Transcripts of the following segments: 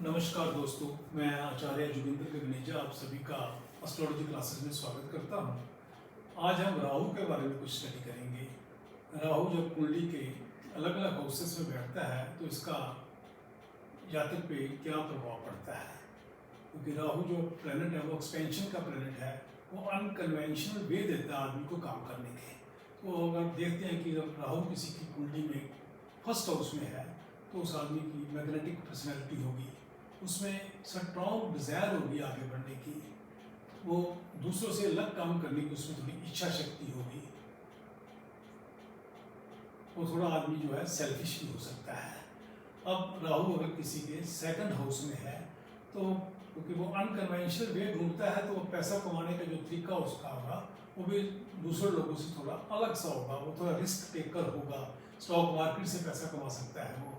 नमस्कार दोस्तों, मैं आचार्य जोगिंदर गगनेजा आप सभी का एस्ट्रोलॉजी क्लासेस में स्वागत करता हूं। आज हम राहु के बारे में कुछ स्टडी करेंगे। राहु जब कुंडली के अलग अलग हाउसेस में बैठता है तो इसका जातक पे क्या प्रभाव पड़ता है, क्योंकि राहु जो प्लैनेट है वो एक्सपेंशन का प्लैनेट है। वो अनकन्वेंशनल वे देता है आदमी को काम करने के। तो अगर देखते हैं कि जब राहु किसी की कुंडली में फर्स्ट हाउस में है तो उस आदमी की मैग्नेटिक पर्सनैलिटी होगी, उसमें स्ट्रॉन्ग डिज़ायर होगी आगे बढ़ने की, वो दूसरों से अलग काम करने की उसमें थोड़ी इच्छा शक्ति होगी। वो थोड़ा आदमी जो है सेल्फिश भी हो सकता है। अब राहु अगर किसी के सेकंड हाउस में है तो क्योंकि वो अनकन्वेंशनल वे ढूंढता है तो वो पैसा कमाने का जो तरीका उसका होगा वो भी दूसरे लोगों से थोड़ा अलग सा होगा। वो थोड़ा रिस्क टेकर होगा, स्टॉक मार्केट से पैसा कमा सकता है वो,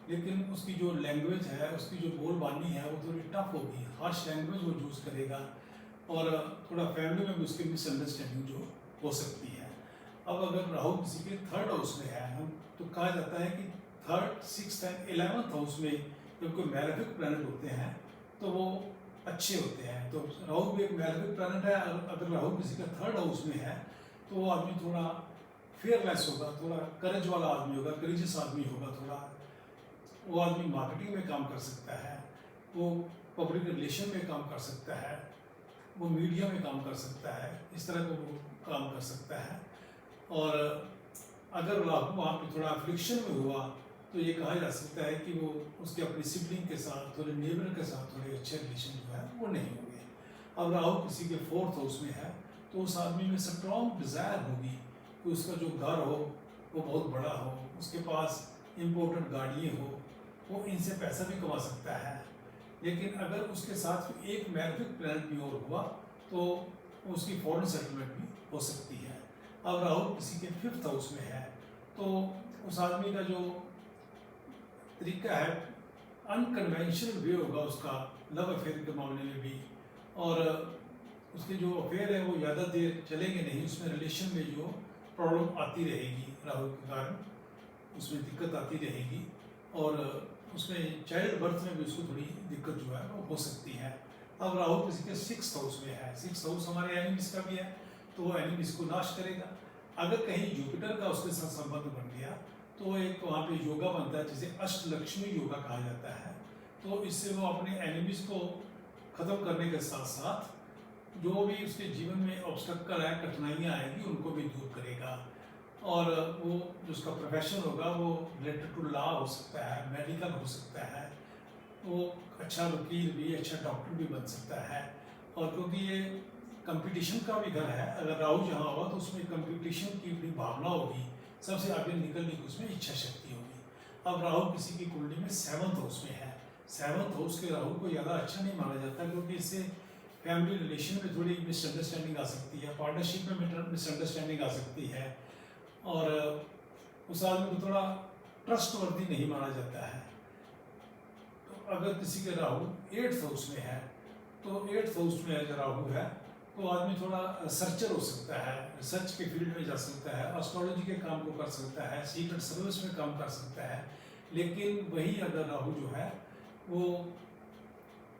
लेकिन उसकी जो लैंग्वेज है, उसकी जो बोलबानी है वो थोड़ी टफ होगी, हार्श लैंग्वेज वो यूज़ करेगा और थोड़ा फैमिली में भी उसकी मिसअंडरस्टैंडिंग जो हो सकती है। अब अगर राहु किसी के थर्ड हाउस में है, हम तो कहा जाता है कि third, six and 11th house में जब कोई मैलेफिक प्लैनेट होते हैं तो वो अच्छे होते हैं। तो राहु भी एक मैलेफिक प्लैनेट है। अगर राहु किसी का थर्ड हाउस में है तो वो आदमी थोड़ा फेयरलेस होगा, थोड़ा करेज वाला आदमी होगा, करेजियस आदमी होगा। थोड़ा वो आदमी मार्केटिंग में काम कर सकता है, वो पब्लिक रिलेशन में काम कर सकता है, वो मीडिया में काम कर सकता है, इस तरह का वो काम कर सकता है। और अगर राहु वहाँ पे थोड़ा अफ्लिक्शन में हुआ तो ये कहा जा सकता है कि वो उसके अपने सिबलिंग के साथ, थोड़े नेबर के साथ थोड़े अच्छे रिलेशन जो है वो नहीं होंगे। अब राहु किसी के फोर्थ हाउस में है तो उस आदमी में स्ट्रॉन्ग डिज़ायर होगी कि उसका जो घर हो वो बहुत बड़ा हो, उसके पास इम्पोर्टेंट गाड़ियाँ हो, वो इनसे पैसा भी कमा सकता है। लेकिन अगर उसके साथ एक मैलेफिक प्लैनेट भी और हुआ तो उसकी फॉरेन सेटलमेंट भी हो सकती है। अब राहु किसी के फिफ्थ हाउस में है तो उस आदमी का जो तरीका है अनकन्वेंशनल वे होगा उसका लव अफेयर के मामले में भी, और उसके जो अफेयर है वो ज़्यादा देर चलेंगे नहीं, उसमें रिलेशन में जो प्रॉब्लम आती रहेगी राहु के कारण, उसमें दिक्कत आती रहेगी और उसमें चाइल्ड बर्थ में भी उसको थोड़ी दिक्कत जो है वो हो सकती है। अब राहु किसी के सिक्स हाउस में है, सिक्स हाउस हमारे एनिमीज का भी है तो वो एनिमीज को नाश करेगा। अगर कहीं जुपिटर का उसके साथ संबंध बन गया तो एक वहाँ पे योगा बनता है जिसे अष्टलक्ष्मी योगा कहा जाता है। तो इससे वो अपने एनिमीज को ख़त्म करने के साथ साथ जो भी उसके जीवन में ऑब्स्टक्ल है, कठिनाइयाँ आएंगी, उनको भी दूर करेगा। और वो जो उसका प्रोफेशन होगा वो रिलेटेड टू लॉ हो सकता है, मेडिकल हो सकता है, वो अच्छा वकील भी, अच्छा डॉक्टर भी बन सकता है। और क्योंकि ये कंपटीशन का भी घर है, अगर राहु जहाँ होगा तो उसमें कंपटीशन की अपनी भावना होगी, सबसे आगे निकलने की उसमें इच्छा शक्ति होगी। अब राहु किसी की कुंडली में सेवंथ हाउस में है, सेवंथ हाउस के राहु को ज़्यादा अच्छा नहीं माना जाता क्योंकि इससे फैमिली रिलेशन में थोड़ी मिसअंडरस्टैंडिंग आ सकती है, पार्टनरशिप में मिसअंडरस्टैंडिंग आ सकती है और उस आदमी को थोड़ा ट्रस्टवर्दी नहीं माना जाता है। तो अगर किसी के राहु एट्थ हाउस में है तो एट्थ हाउस में अगर राहु है तो आदमी थोड़ा सर्चर हो सकता है, रिसर्च के फील्ड में जा सकता है, एस्ट्रोलॉजी के काम को कर सकता है, सीक्रेट सर्विस में काम कर सकता है। लेकिन वही अगर राहु जो है वो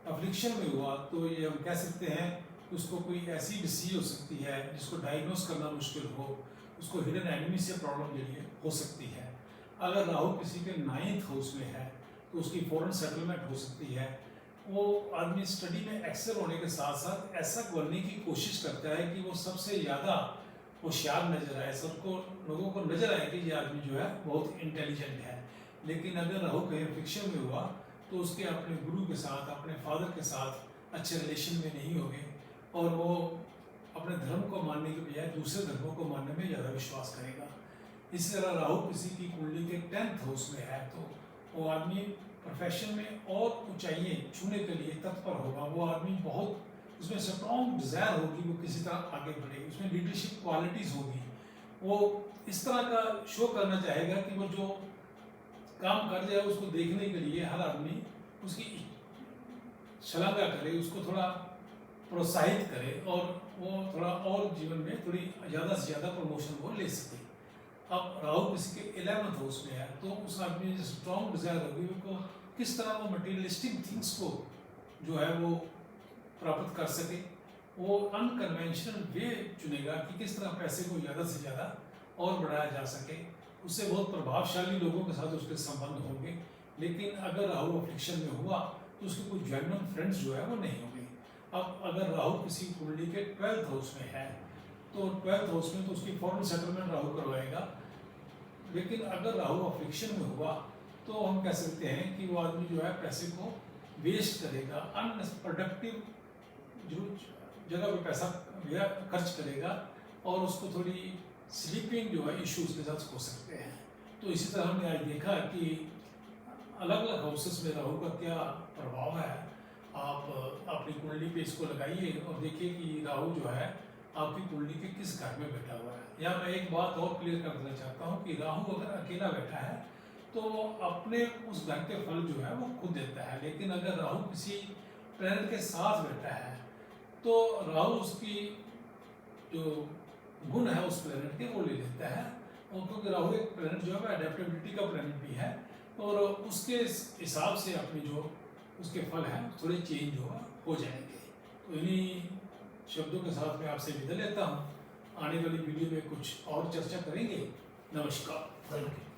अफ्लिक्शन में हुआ तो ये हम कह सकते हैं कि उसको कोई ऐसी डिसीज हो सकती है जिसको डायग्नोस करना मुश्किल हो, उसको हिडन एनिमी से प्रॉब्लम जो है हो सकती है। अगर राहु किसी के नाइन्थ हाउस में है तो उसकी फॉरेन सेटलमेंट हो सकती है। वो आदमी स्टडी में एक्सेल होने के साथ साथ ऐसा बनने की कोशिश करता है कि वो सबसे ज़्यादा होशियार नजर आए, सबको लोगों को नजर आए कि ये आदमी जो है बहुत इंटेलिजेंट है। लेकिन अगर राहु कहीं फिक्शन में हुआ तो उसके अपने गुरु के साथ, अपने फादर के साथ अच्छे रिलेशन में नहीं होंगे और वो अपने धर्म को मानने के बजाय दूसरे धर्मों को मानने में ज़्यादा विश्वास करेगा। इसी तरह राहु किसी की कुंडली के 10th हाउस में है तो वो आदमी प्रोफेशन में और ऊंचाइयाँ छूने के लिए तत्पर होगा। वो आदमी बहुत उसमें स्ट्रॉन्ग डिज़ायर होगी, वो किसी तरह आगे बढ़ेगी, उसमें लीडरशिप क्वालिटीज़ होगी। वो इस तरह का शो करना चाहेगा कि वो जो काम कर जाए उसको देखने के लिए हर आदमी उसकी शलाघा करे, उसको थोड़ा प्रोत्साहित करे और वो थोड़ा और जीवन में थोड़ी ज़्यादा से ज़्यादा प्रमोशन वो ले सके। अब राहु किसी के 11th हाउस में है तो उस आदमी में स्ट्रॉन्ग डिज़ायर होगी, वो किस तरह वो मटेरियलिस्टिक थिंग्स को जो है वो प्राप्त कर सके। वो अनकन्वेंशनल वे चुनेगा कि किस तरह पैसे को ज़्यादा से ज़्यादा और बढ़ाया जा सके। उससे बहुत प्रभावशाली लोगों के साथ उसके संबंध होंगे। लेकिन अगर राहु अफ्लिक्शन में हुआ तो उसके कोई जेन्युइन फ्रेंड्स जो है वो नहीं होंगे। अब अगर राहु किसी कुंडली के 12th हाउस में है तो 12th हाउस में तो उसकी फॉरेन सेटलमेंट राहु करवाएगा। लेकिन अगर राहु अफ्लिक्शन में हुआ तो हम कह सकते हैं कि वो आदमी जो है पैसे को वेस्ट करेगा, अनप्रोडक्टिव जगह पे पैसा खर्च करेगा और उसको थोड़ी स्लीपिंग जो है इश्यूज के साथ हो सकते हैं। तो इसी तरह हमने आज देखा कि अलग अलग हाउसेस में राहु का क्या प्रभाव है। आप अपनी कुंडली पे इसको लगाइए और देखिए कि राहु जो है आपकी कुंडली के किस घर में बैठा हुआ है। या मैं एक बात और क्लियर कर देना चाहता हूँ कि राहु अगर अकेला बैठा है तो अपने उस घर के फल जो है वो खुद देता है। लेकिन अगर राहु किसी प्लैनेट के साथ बैठा है तो राहु उसकी जो गुण है उस प्लैनेट के वो ले लेता है। और क्योंकि राहु एक प्लैनेट जो है अडेप्टेबिलिटी का प्लैनेट भी है और उसके हिसाब से अपने जो उसके फल हैं थोड़े चेंज हो जाएंगे। तो इन्हीं शब्दों के साथ मैं आपसे विदा लेता हूँ। आने वाली वीडियो में कुछ और चर्चा करेंगे। नमस्कार। Thank you.